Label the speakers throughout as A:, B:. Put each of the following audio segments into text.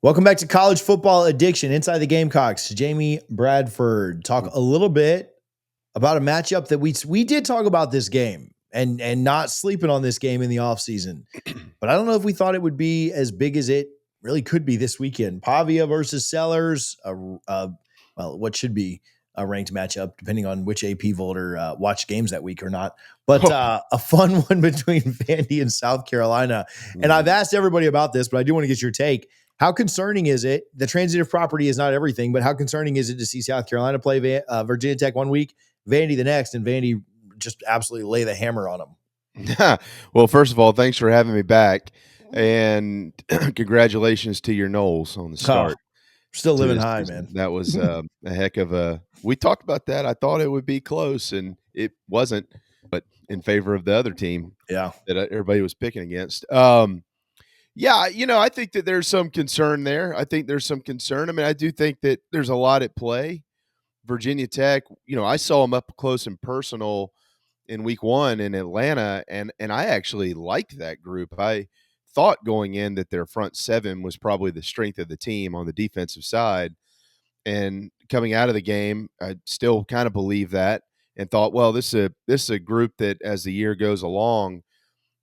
A: Welcome back to College Football Addiction, Inside the Gamecocks. Jamie Bradford. Talk a little bit about a matchup that we did talk about this game and not sleeping on this game in the offseason. But I don't know if we thought it would be as big as it really could be this weekend. Pavia versus Sellers, what should be a ranked matchup, depending on which AP voter watched games that week or not. But a fun one between Vandy and South Carolina. And I've asked everybody about this, but I do want to get your take. How concerning is it? The transitive property is not everything, but how concerning is it to see South Carolina play Virginia Tech one week, Vandy the next, and Vandy just absolutely lay the hammer on them?
B: Well, first of all, thanks for having me back, and congratulations to your Knowles on the start.
A: Still living high, man.
B: That was a heck of a – we talked about that. I thought it would be close, and it wasn't, but in favor of the other team that everybody was picking against. Yeah, I think that there's some concern there. I mean, I do think that there's a lot at play. Virginia Tech, I saw them up close and personal in week 1 in Atlanta, and I actually liked that group. I thought going in that their front seven was probably the strength of the team on the defensive side. And coming out of the game, I still kind of believe that and thought, well, this is a group that as the year goes along,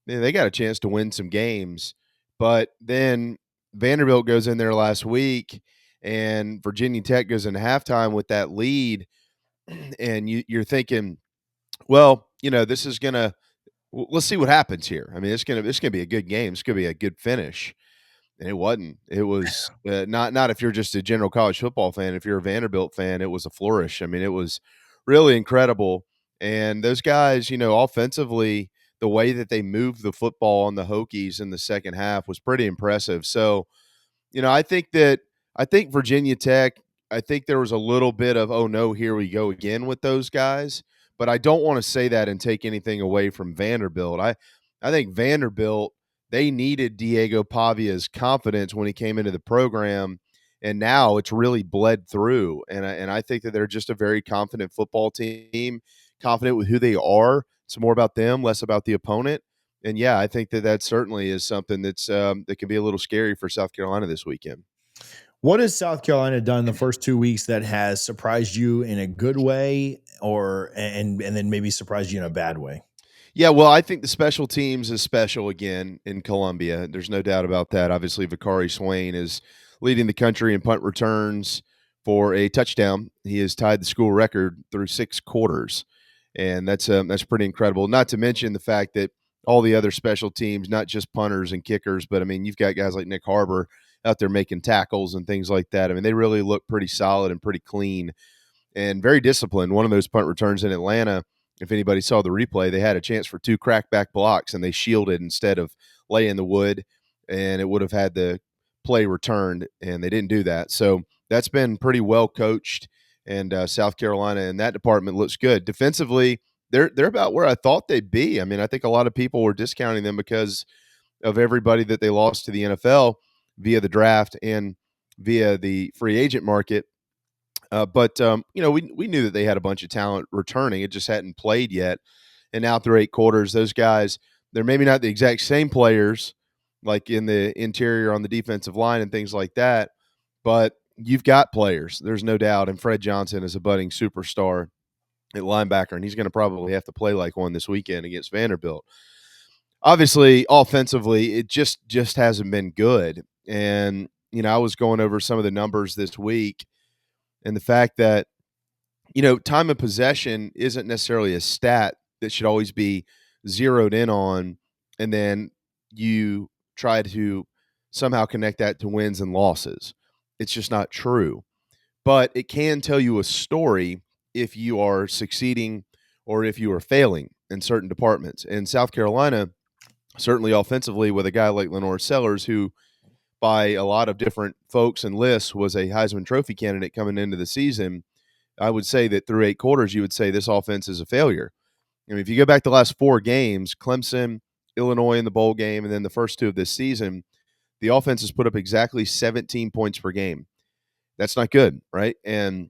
B: they got a chance to win some games. But then Vanderbilt goes in there last week, and Virginia Tech goes into halftime with that lead, and you're thinking, well, this is gonna. Let's see what happens here. I mean, it's gonna be a good game. It's gonna be a good finish, and it wasn't. It was not if you're just a general college football fan. If you're a Vanderbilt fan, it was a flourish. I mean, it was really incredible. And those guys, offensively, the way that they moved the football on the Hokies in the second half was pretty impressive. So, I think Virginia Tech, I think there was a little bit of, oh no, here we go again with those guys. But I don't want to say that and take anything away from Vanderbilt. I think Vanderbilt, they needed Diego Pavia's confidence when he came into the program, and now it's really bled through. And I think that they're just a very confident football team, confident with who they are. It's more about them, less about the opponent. And yeah, I think that certainly is something that's that can be a little scary for South Carolina this weekend.
A: What has South Carolina done the first 2 weeks that has surprised you in a good way, and then maybe surprised you in a bad way?
B: Yeah, well, I think the special teams is special again in Columbia. There's no doubt about that. Obviously, Vakari Swain is leading the country in punt returns for a touchdown. He has tied the school record through 6 quarters, and that's pretty incredible. Not to mention the fact that all the other special teams, not just punters and kickers, but I mean, you've got guys like Nick Harbor out there making tackles and things like that. I mean, they really look pretty solid and pretty clean and very disciplined. One of those punt returns in Atlanta, if anybody saw the replay, they had a chance for 2 crackback blocks, and they shielded instead of laying the wood, and it would have had the play returned, and they didn't do that. So that's been pretty well coached, and South Carolina in that department looks good. Defensively, they're about where I thought they'd be. I mean, I think a lot of people were discounting them because of everybody that they lost to the NFL via the draft and via the free agent market. But we knew that they had a bunch of talent returning. It just hadn't played yet. And now through 8 quarters, those guys, they're maybe not the exact same players like in the interior on the defensive line and things like that, but you've got players. There's no doubt. And Fred Johnson is a budding superstar at linebacker, and he's going to probably have to play like one this weekend against Vanderbilt. Obviously, offensively, it just hasn't been good. And, I was going over some of the numbers this week, and the fact that, time of possession isn't necessarily a stat that should always be zeroed in on, and then you try to somehow connect that to wins and losses. It's just not true. But it can tell you a story if you are succeeding or if you are failing in certain departments. And South Carolina, certainly offensively, with a guy like Lenore Sellers, who by a lot of different folks and lists was a Heisman Trophy candidate coming into the season, I would say that through 8 quarters, you would say this offense is a failure. I mean, if you go back the last 4 games, Clemson, Illinois in the bowl game, and then the first 2 of this season, the offense has put up exactly 17 points per game. That's not good, right? And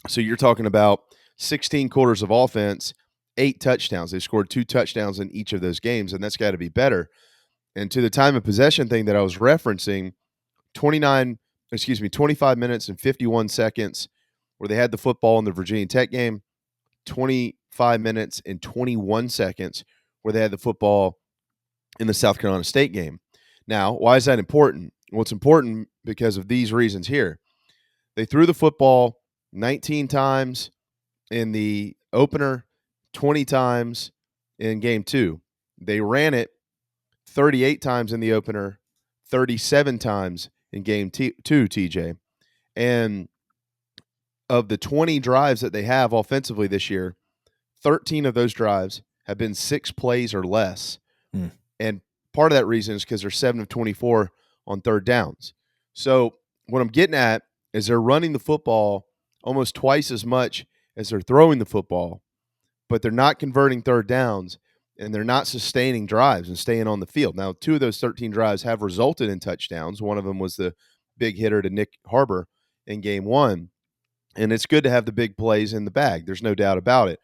B: so you're talking about 16 quarters of offense, 8 touchdowns. They scored 2 touchdowns in each of those games, and that's got to be better. And to the time of possession thing that I was referencing, 29 25 minutes and 51 seconds where they had the football in the Virginia Tech game, 25 minutes and 21 seconds where they had the football in the South Carolina State game. Now, why is that important? Well, it's important because of these reasons here. They threw the football 19 times in the opener, 20 times in game 2. They ran it 38 times in the opener, 37 times in game 2, TJ. And of the 20 drives that they have offensively this year, 13 of those drives have been 6 plays or less. And part of that reason is because they're 7 of 24 on third downs. So what I'm getting at is they're running the football almost twice as much as they're throwing the football, but they're not converting third downs and they're not sustaining drives and staying on the field. Now, 2 of those 13 drives have resulted in touchdowns. One of them was the big hitter to Nick Harbor in game 1. And it's good to have the big plays in the bag. There's no doubt about it.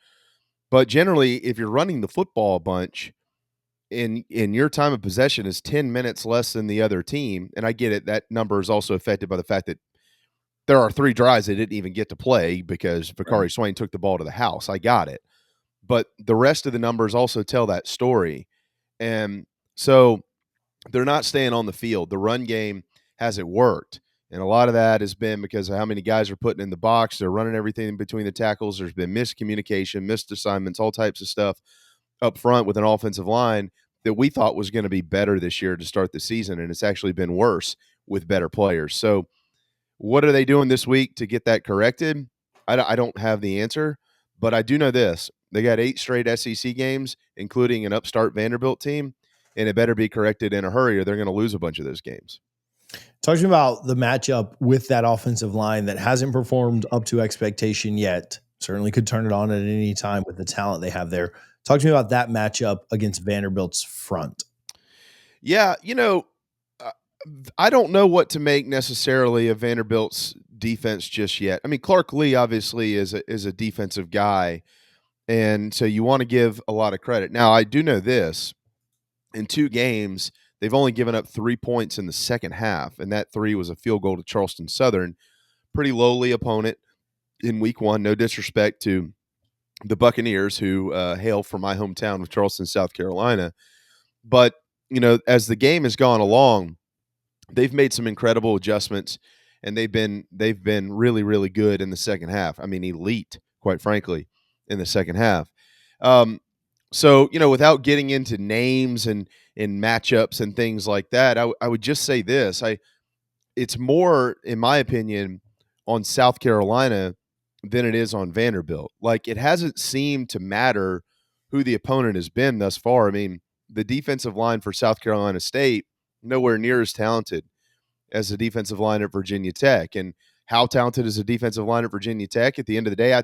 B: But generally, if you're running the football a bunch, in your time of possession is 10 minutes less than the other team, and I get it, that number is also affected by the fact that there are 3 drives they didn't even get to play because Vakari Swain took the ball to the house. I got it. But the rest of the numbers also tell that story. And so they're not staying on the field. The run game hasn't worked. And a lot of that has been because of how many guys are putting in the box. They're running everything in between the tackles. There's been miscommunication, missed assignments, all types of stuff up front with an offensive line that we thought was going to be better this year to start the season, and it's actually been worse with better players. So what are they doing this week to get that corrected? I don't have the answer, but I do know this. They got 8 straight SEC games, including an upstart Vanderbilt team, and it better be corrected in a hurry or they're going to lose a bunch of those games.
A: Talk to me about the matchup with that offensive line that hasn't performed up to expectation yet. Certainly could turn it on at any time with the talent they have there. Talk to me about that matchup against Vanderbilt's front.
B: Yeah, I don't know what to make necessarily of Vanderbilt's defense just yet. I mean, Clark Lee obviously is a defensive guy, and so you want to give a lot of credit. Now, I do know this. In 2 games, they've only given up 3 points in the second half, and that 3 was a field goal to Charleston Southern. Pretty lowly opponent in week 1. No disrespect to the Buccaneers, who hail from my hometown of Charleston, South Carolina. But, as the game has gone along, they've made some incredible adjustments, and they've been really, really good in the second half. I mean, elite, quite frankly, in the second half. So, without getting into names and matchups and things like that, I would just say this. It's more, in my opinion, on South Carolina than it is on Vanderbilt. Like, it hasn't seemed to matter who the opponent has been thus far. I mean, the defensive line for South Carolina State, nowhere near as talented as the defensive line at Virginia Tech. And how talented is the defensive line at Virginia Tech? At the end of the day, I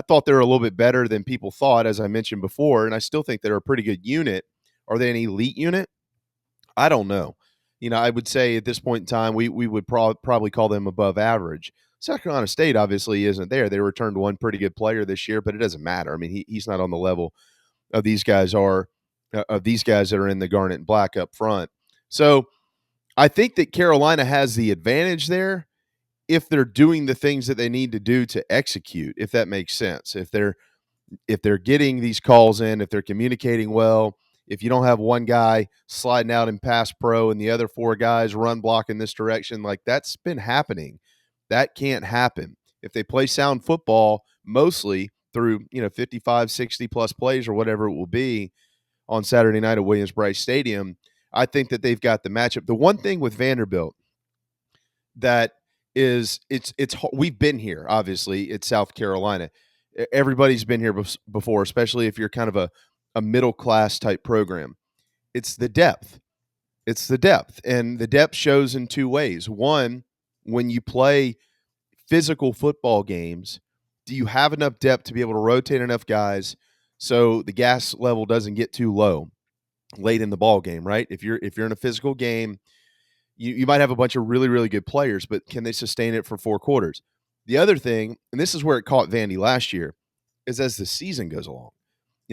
B: thought they were a little bit better than people thought, as I mentioned before, and I still think they're a pretty good unit. Are they an elite unit? I don't know. I would say at this point in time, we would probably call them above average. South Carolina State obviously isn't there. They returned one pretty good player this year, but it doesn't matter. I mean, he's not on the level of these guys that are in the garnet and black up front. So I think that Carolina has the advantage there if they're doing the things that they need to do to execute, if that makes sense. If they're getting these calls in, if they're communicating well, if you don't have one guy sliding out in pass pro and the other 4 guys run block in this direction, like that's been happening. That can't happen. If they play sound football, mostly through 55, 60 plus plays or whatever it will be on Saturday night at Williams-Brice Stadium, I think that they've got the matchup. The one thing with Vanderbilt that is it's we've been here, obviously. It's South Carolina. Everybody's been here before, especially if you're kind of a middle class type program. It's the depth. And the depth shows in 2 ways. One, when you play physical football games, do you have enough depth to be able to rotate enough guys so the gas level doesn't get too low late in the ball game, right? If you're in a physical game, you might have a bunch of really, really good players, but can they sustain it for 4 quarters? The other thing, and this is where it caught Vandy last year, is as the season goes along,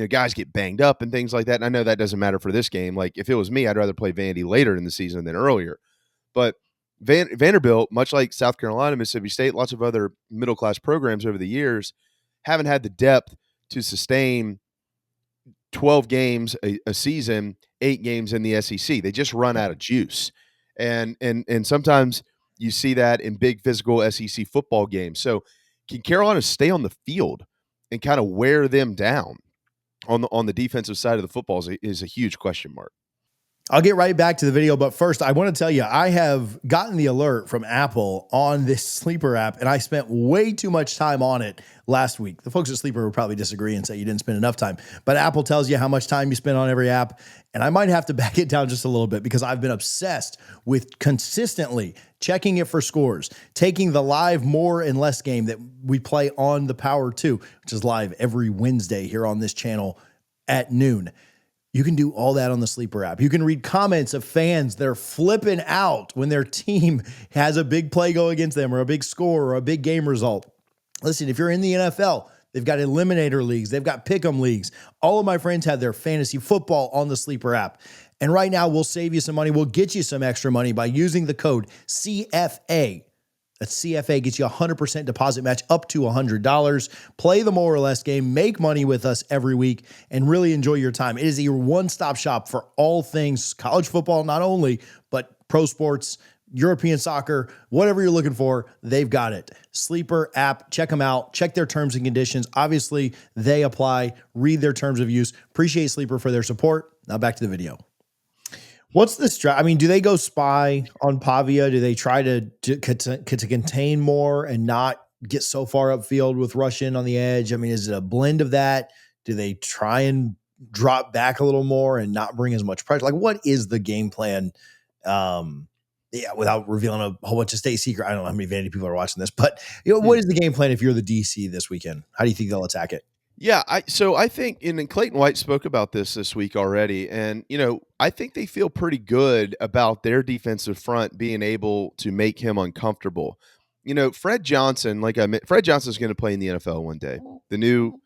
B: guys get banged up and things like that. And I know that doesn't matter for this game. Like, if it was me, I'd rather play Vandy later in the season than earlier. But Vanderbilt, much like South Carolina, Mississippi State, lots of other middle class programs over the years, haven't had the depth to sustain 12 games a season, 8 games in the SEC. They just run out of juice. And sometimes you see that in big physical SEC football games. So can Carolina stay on the field and kind of wear them down on the defensive side of the football is a huge question mark.
A: I'll get right back to the video, but first I want to tell you, I have gotten the alert from Apple on this Sleeper app, and I spent way too much time on it last week. The folks at Sleeper would probably disagree and say you didn't spend enough time, but Apple tells you how much time you spend on every app, and I might have to back it down just a little bit because I've been obsessed with consistently checking it for scores, taking the live more and less game that we play on the Power 2, which is live every Wednesday here on this channel at noon. You can do all that on the Sleeper app. You can read comments of fans that are flipping out when their team has a big play go against them or a big score or a big game result. Listen, if you're in the NFL, they've got eliminator leagues. They've got pick'em leagues. All of my friends have their fantasy football on the Sleeper app. And right now, we'll save you some money. We'll get you some extra money by using the code CFA. That's CFA, gets you a 100% deposit match up to $100. Play the more or less game, make money with us every week, and really enjoy your time. It is your one-stop shop for all things college football, not only, but pro sports, European soccer, whatever you're looking for, they've got it. Sleeper app, check them out. Check their terms and conditions. Obviously, they apply. Read their terms of use. Appreciate Sleeper for their support. Now back to the video. What's the strategy? I mean, do they go spy on Pavia? Do they try to contain more and not get so far upfield with Russian on the edge? I mean, is it a blend of that? Do they try and drop back a little more and not bring as much pressure? Like, what is the game plan? Without revealing a whole bunch of state secret. I don't know how many Vandy people are watching this, but what is the game plan if you're the DC this weekend? How do you think they'll attack it?
B: Yeah, I think, and Clayton White spoke about this week already, and I think they feel pretty good about their defensive front being able to make him uncomfortable. Fred Johnson, Fred Johnson's going to play in the NFL one day. The new,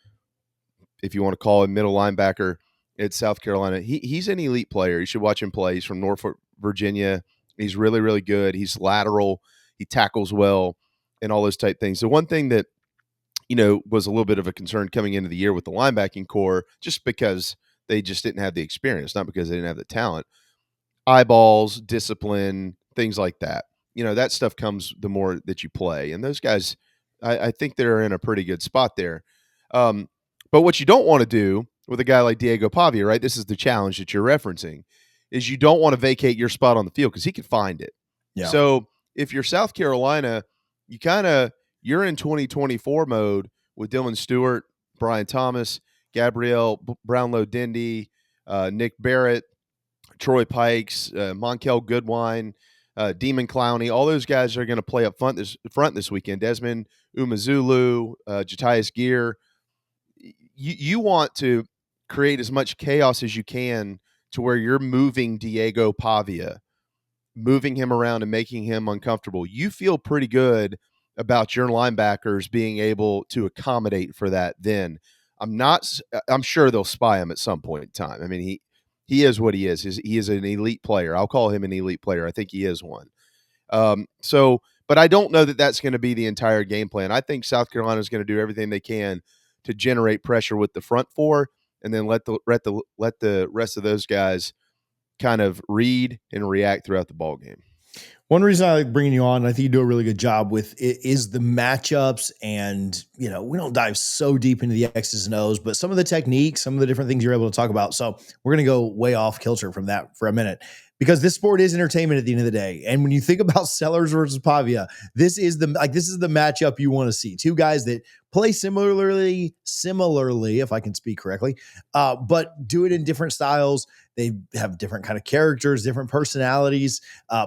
B: if you want to call him, middle linebacker at South Carolina. He's an elite player. You should watch him play. He's from Norfolk, Virginia. He's really, really good. He's lateral. He tackles well, and all those type things. The one thing that was a little bit of a concern coming into the year with the linebacking core, just because they just didn't have the experience, not because they didn't have the talent. Eyeballs, discipline, things like that. That stuff comes the more that you play. And those guys, I think they're in a pretty good spot there. But what you don't want to do with a guy like Diego Pavia, right? This is the challenge that you're referencing, is you don't want to vacate your spot on the field because he can find it. Yeah. So if you're South Carolina, you're in 2024 mode with Dylan Stewart, Brian Thomas, Gabrielle Brownlow-Dindy, Nick Barrett, Troy Pikes, Monkel Goodwine, Demon Clowney. All those guys are going to play up front this weekend. Desmond Umazulu, Jatias Gear. You want to create as much chaos as you can to where you're moving Diego Pavia, moving him around and making him uncomfortable. You feel pretty good about your linebackers being able to accommodate for that. Then I'm sure they'll spy him at some point in time. I mean, he is what he is. He is an elite player. I'll call him an elite player. I think he is one. But I don't know that that's going to be the entire game plan. I think South Carolina is going to do everything they can to generate pressure with the front four, and then let the rest of those guys kind of read and react throughout the ball game.
A: One reason I like bringing you on, and I think you do a really good job with it, is the matchups. And, we don't dive so deep into the X's and O's, but some of the techniques, some of the different things you're able to talk about. So we're going to go way off kilter from that for a minute, because this sport is entertainment at the end of the day. And when you think about Sellers versus Pavia, this is the matchup you want to see. Two guys that play similarly, if I can speak correctly, but do it in different styles. They have different kind of characters, different personalities.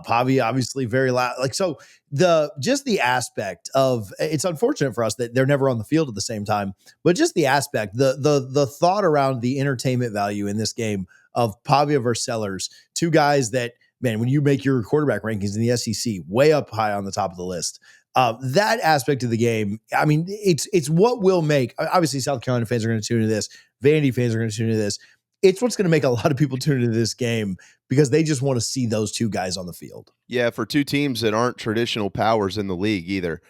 A: Pavia obviously very loud. So the aspect of, it's unfortunate for us that they're never on the field at the same time, but just the aspect, the thought around the entertainment value in this game of Pavia versus Sellers, two guys that, man, when you make your quarterback rankings in the SEC, way up high on the top of the list. That aspect of the game, I mean, it's what will make, obviously South Carolina fans are going to tune into this. Vandy fans are going to tune into this. it's what's going to make a lot of people tune into this game because they just want to see those two guys on the field.
B: Yeah, for two teams that aren't traditional powers in the league either.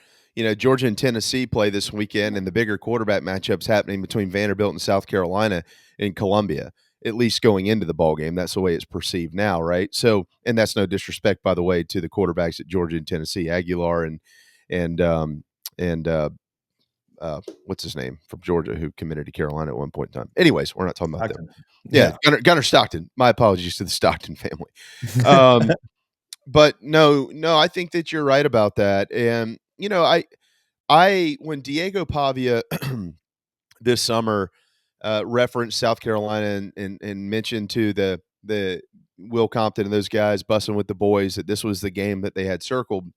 B: Georgia and Tennessee play this weekend, and the bigger quarterback matchups happening between Vanderbilt and South Carolina in Columbia, at least going into the ball game. That's the way it's perceived now, right? So, and that's no disrespect, by the way, to the quarterbacks at Georgia and Tennessee, Aguilar and what's his name from Georgia who committed to Carolina at one point in time. Anyways, we're not talking about them. Yeah, Gunnar Stockton. My apologies to the Stockton family. But no, I think that you're right about that. And I when Diego Pavia this summer referenced South Carolina and mentioned to the Will Compton and those guys bussing with the boys that this was the game that they had circled.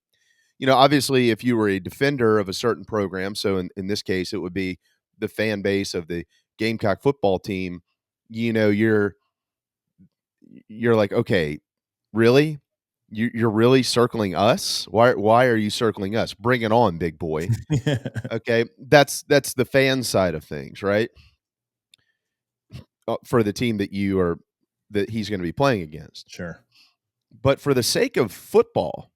B: Obviously, if you were a defender of a certain program, so in this case, it would be the fan base of the Gamecock football team. You're like, okay, really? You're really circling us? Why are you circling us? Bring it on, big boy. Okay, that's the fan side of things, right? For the team that he's going to be playing against.
A: Sure.
B: But for the sake of football,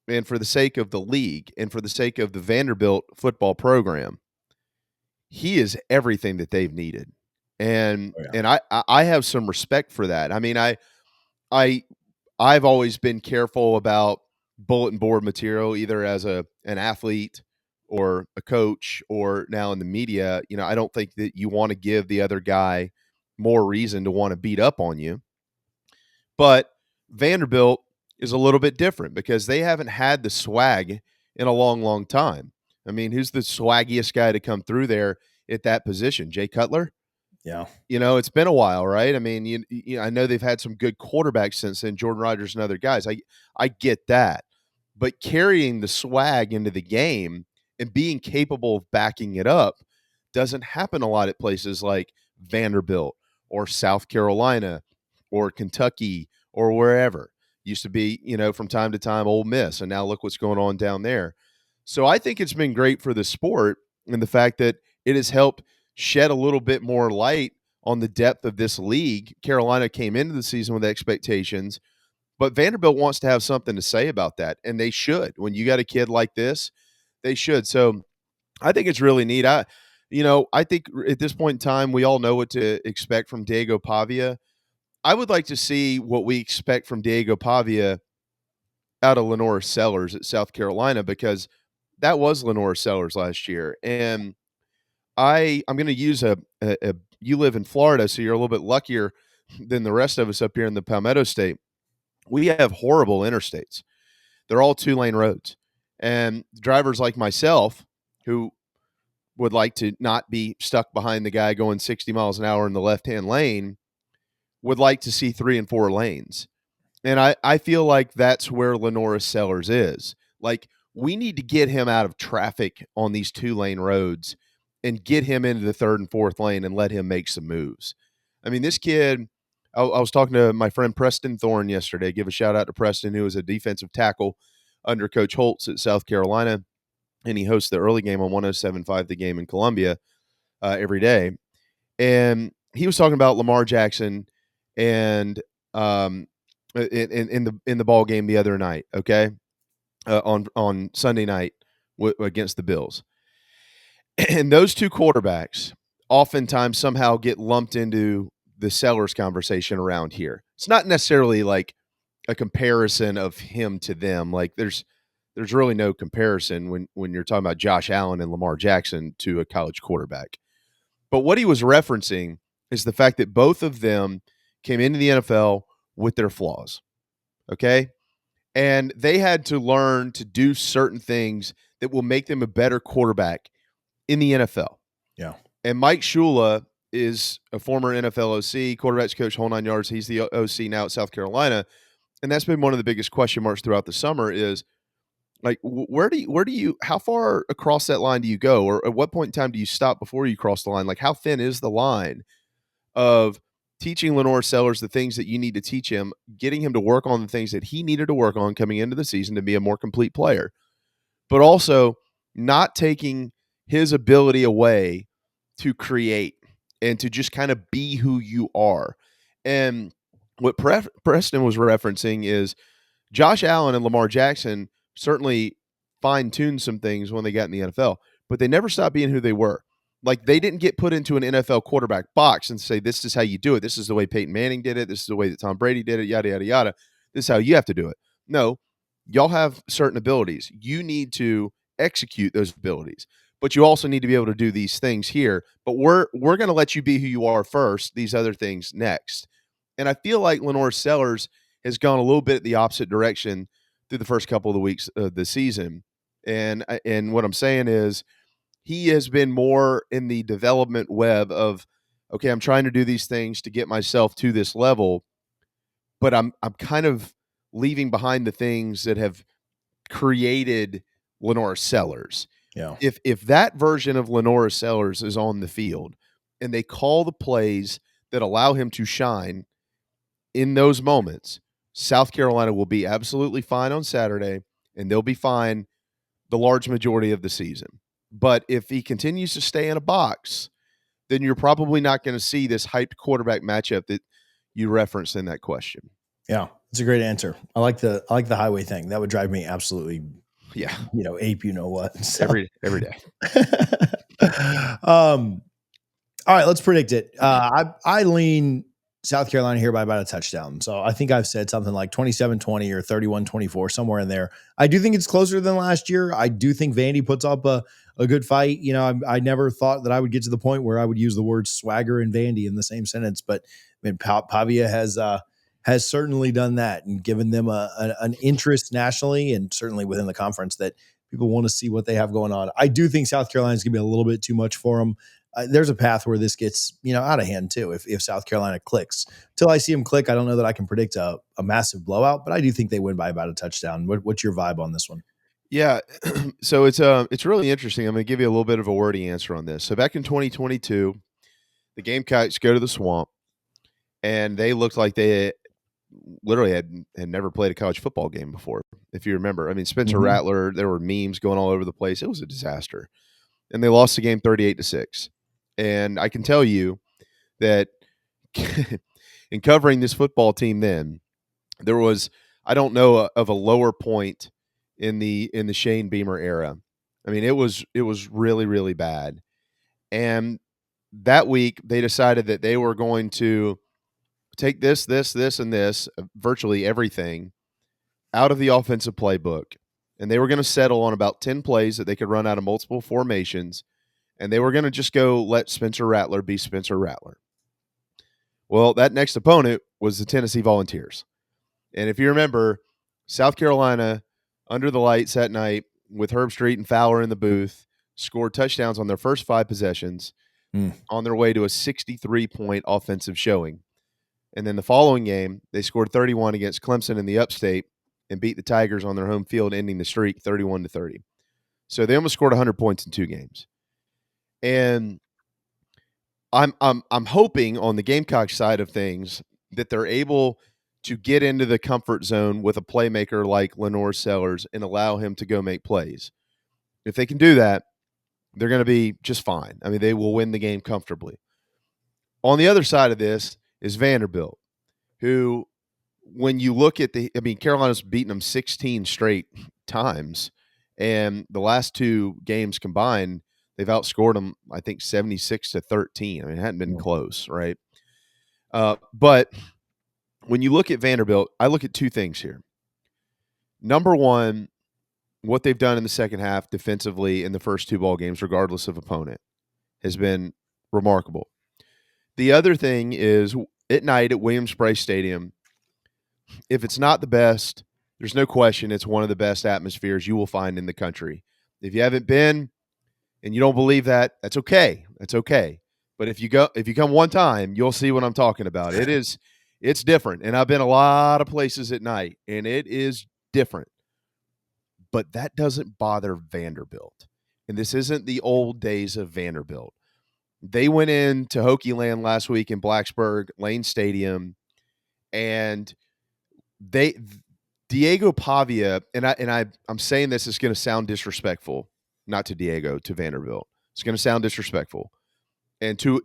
B: and for the sake of the league, and for the sake of the Vanderbilt football program, he is everything that they've needed. And I have some respect for that. I mean, I've always been careful about bulletin board material, either as an athlete or a coach or now in the media. I don't think that you want to give the other guy more reason to want to beat up on you. But Vanderbilt is a little bit different because they haven't had the swag in a long, long time. I mean, who's the swaggiest guy to come through there at that position? Jay Cutler?
A: Yeah.
B: It's been a while, right? I mean, I know they've had some good quarterbacks since then, Jordan Rodgers and other guys. I get that. But carrying the swag into the game and being capable of backing it up doesn't happen a lot at places like Vanderbilt or South Carolina or Kentucky or wherever. Used to be, from time to time, Ole Miss, and now look what's going on down there. So I think it's been great for the sport and the fact that it has helped shed a little bit more light on the depth of this league. Carolina came into the season with expectations, but Vanderbilt wants to have something to say about that, and they should. When you got a kid like this, they should. So I think it's really neat. I think at this point in time, we all know what to expect from Diego Pavia. I would like to see what we expect from Diego Pavia out of Lenora Sellers at South Carolina, because that was Lenora Sellers last year. And I'm going to use you live in Florida, so you're a little bit luckier than the rest of us up here in the Palmetto State. We have horrible interstates. They're all 2-lane roads. And drivers like myself who would like to not be stuck behind the guy going 60 miles an hour in the left-hand lane would like to see 3 and 4 lanes. And I feel like that's where Lenora Sellers is. Like, we need to get him out of traffic on these 2-lane roads and get him into the 3rd and 4th lane and let him make some moves. I mean, this kid, I was talking to my friend Preston Thorne yesterday. Give a shout out to Preston, who is a defensive tackle under Coach Holtz at South Carolina. And he hosts the early game on 107.5 The Game in Columbia every day. And he was talking about Lamar Jackson and in the ball game the other night, okay, on Sunday night against the Bills. And those two quarterbacks oftentimes somehow get lumped into the Sellers conversation around here. It's not necessarily like a comparison of him to them. Like, there's really no comparison when you're talking about Josh Allen and Lamar Jackson to a college quarterback. But what he was referencing is the fact that both of them came into the NFL with their flaws, okay? And they had to learn to do certain things that will make them a better quarterback in the NFL.
A: Yeah.
B: And Mike Shula is a former NFL OC, quarterbacks coach, whole 9 yards. He's the OC now at South Carolina. And that's been one of the biggest question marks throughout the summer is, like, where do you how far across that line do you go? Or at what point in time do you stop before you cross the line? Like, how thin is the line of teaching Lenore Sellers the things that you need to teach him, getting him to work on the things that he needed to work on coming into the season to be a more complete player, but also not taking his ability away to create and to just kind of be who you are. And what Preston was referencing is Josh Allen and Lamar Jackson certainly fine-tuned some things when they got in the NFL, but they never stopped being who they were. Like, they didn't get put into an NFL quarterback box and say, this is how you do it. This is the way Peyton Manning did it. This is the way that Tom Brady did it, yada, yada, yada. This is how you have to do it. No, y'all have certain abilities. You need to execute those abilities, but you also need to be able to do these things here. But we're going to let you be who you are first, these other things next. And I feel like Lenore Sellers has gone a little bit the opposite direction through the first couple of the weeks of the season. And what I'm saying is he has been more in the development web of, okay, I'm trying to do these things to get myself to this level, but I'm kind of leaving behind the things that have created Lenore Sellers.
A: Yeah.
B: If that version of Lenore Sellers is on the field and they call the plays that allow him to shine in those moments, South Carolina will be absolutely fine on Saturday, and they'll be fine the large majority of the season. But if he continues to stay in a box, then you're probably not going to see this hyped quarterback matchup that you referenced in that question.
A: Yeah, it's a great answer. I like the highway thing. That would drive me absolutely, ape, what. So.
B: Every day.
A: All right, let's predict it. I lean South Carolina here by about a touchdown. So I think I've said something like 27-20 or 31-24, somewhere in there. I do think it's closer than last year. I do think Vandy puts up a good fight. I never thought that I would get to the point where I would use the words swagger and Vandy in the same sentence, but I mean, Pavia has certainly done that and given them an interest nationally and certainly within the conference that people want to see what they have going on. I do think South Carolina is going to be a little bit too much for them. There's a path where this gets, out of hand too. If South Carolina clicks, till I see them click, I don't know that I can predict a massive blowout, but I do think they win by about a touchdown. What's your vibe on this one?
B: Yeah. So it's really interesting. I'm going to give you a little bit of a wordy answer on this. So back in 2022, the Gamecocks go to the Swamp and they looked like they literally had never played a college football game before. If you remember, I mean, Spencer Rattler, there were memes going all over the place. It was a disaster. And they lost the game 38-6. And I can tell you that in covering this football team then, there was, I don't know of a lower point in the Shane Beamer era. I mean, it was really, really bad. And that week they decided that they were going to take this, and this, virtually everything out of the offensive playbook. And they were going to settle on about 10 plays that they could run out of multiple formations. And they were going to just go let Spencer Rattler be Spencer Rattler. Well, that next opponent was the Tennessee Volunteers. And if you remember, South Carolina, under the lights that night with Herb Street and Fowler in the booth, scored touchdowns on their first 5 possessions on their way to a 63-point offensive showing. And then the following game, they scored 31 against Clemson in the Upstate and beat the Tigers on their home field, ending the streak 31-30. So they almost scored 100 points in 2 games. And I'm hoping on the Gamecocks side of things that they're able to get into the comfort zone with a playmaker like Lenore Sellers and allow him to go make plays. If they can do that, they're going to be just fine. I mean, they will win the game comfortably. On the other side of this is Vanderbilt, who, when you look at Carolina's beaten them 16 straight times, and the last 2 games combined, they've outscored them, I think, 76-13. I mean, it hadn't been close, right? But when you look at Vanderbilt, I look at 2 things here. Number one, what they've done in the second half defensively in the first 2 ball games, regardless of opponent, has been remarkable. The other thing is, at night at Williams-Brice Stadium, if it's not the best, there's no question it's one of the best atmospheres you will find in the country. If you haven't been and you don't believe that, that's okay. That's okay. But if you come one time, you'll see what I'm talking about. It's different. And I've been a lot of places at night, and it is different. But that doesn't bother Vanderbilt. And this isn't the old days of Vanderbilt. They went into Hokie Land last week in Blacksburg, Lane Stadium, and Diego Pavia, and I'm saying this is going to sound disrespectful, not to Diego, to Vanderbilt. It's going to sound disrespectful. and to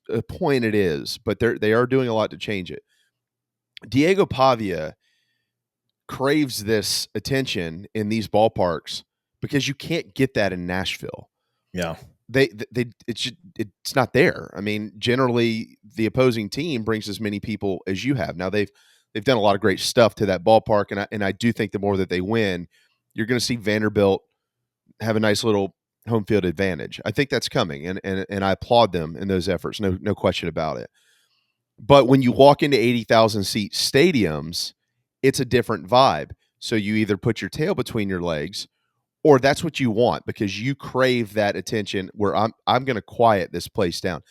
B: a point it is, but they are doing a lot to change it. Diego Pavia craves this attention in these ballparks because you can't get that in Nashville.
A: Yeah.
B: It's not there. I mean, generally the opposing team brings as many people as you have. Now they've done a lot of great stuff to that ballpark, and I do think the more that they win, you're going to see Vanderbilt have a nice little home field advantage. I think that's coming, and I applaud them in those efforts. No question about it. But when you walk into 80,000 seat stadiums, it's a different vibe. So you either put your tail between your legs, or that's what you want because you crave that attention where I'm going to quiet this place down.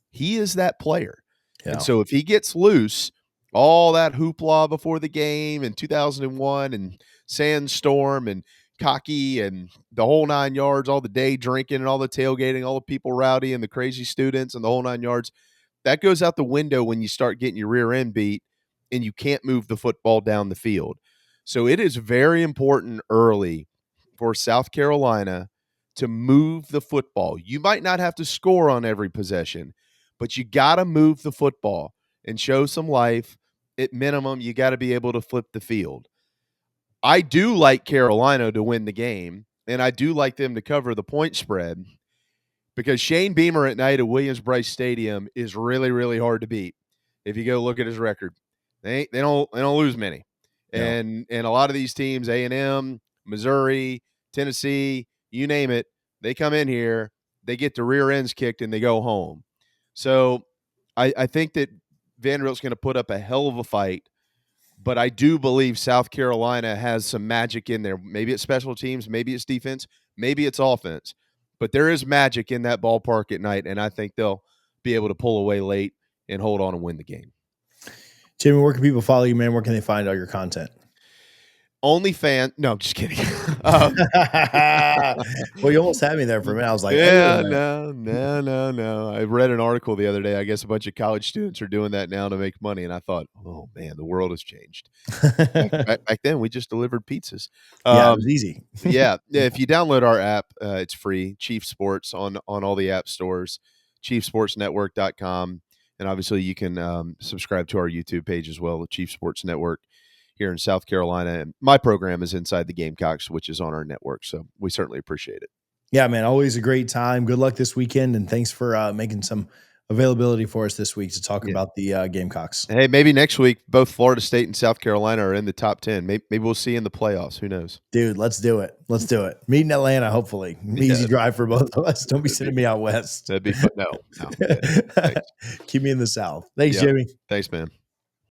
B: He is that player.
A: Yeah.
B: And so if he gets loose, all that hoopla before the game in 2001 and Sandstorm and cocky and the whole 9 yards, all the day drinking and all the tailgating, all the people rowdy and the crazy students and the whole 9 yards, that goes out the window when you start getting your rear end beat and you can't move the football down the field. So it is very important early for South Carolina to move the football. You might not have to score on every possession, but you got to move the football and show some life. At minimum, you got to be able to flip the field. I do like Carolina to win the game, and I do like them to cover the point spread because Shane Beamer at night at Williams-Brice Stadium is really, really hard to beat. If you go look at his record, they don't lose many.
A: Yeah.
B: And a lot of these teams, A&M, Missouri, Tennessee, you name it, they come in here, they get the rear ends kicked, and they go home. So I think that Vanderbilt's going to put up a hell of a fight, but I do believe South Carolina has some magic in there. Maybe it's special teams, maybe it's defense, maybe it's offense. But there is magic in that ballpark at night, and I think they'll be able to pull away late and hold on and win the game.
A: Jimmy, where can people follow you, man? Where can they find all your content?
B: OnlyFans. No, I'm just kidding.
A: Well, you almost had me there for a minute. I was like,
B: yeah, no. I read an article the other day. I guess a bunch of college students are doing that now to make money. And I thought, oh, man, the world has changed. Back then, we just delivered pizzas.
A: Yeah, it was easy.
B: yeah. If you download our app, it's free. Chief Sports on all the app stores, chiefsportsnetwork.com. And obviously, you can subscribe to our YouTube page as well, the Chief Sports Network here in South Carolina. And my program is Inside the Gamecocks, which is on our network. So we certainly appreciate it.
A: Yeah, man, always a great time. Good luck this weekend. And thanks for making some availability for us this week to talk about the Gamecocks.
B: Hey, maybe next week, both Florida State and South Carolina are in the top 10. Maybe we'll see in the playoffs. Who knows?
A: Dude, let's do it. Let's do it. Meet in Atlanta, hopefully. Easy drive for both of us. Don't be sending me out west.
B: That'd be fun. No.
A: Keep me in the South. Thanks, Jimmy.
B: Thanks, man.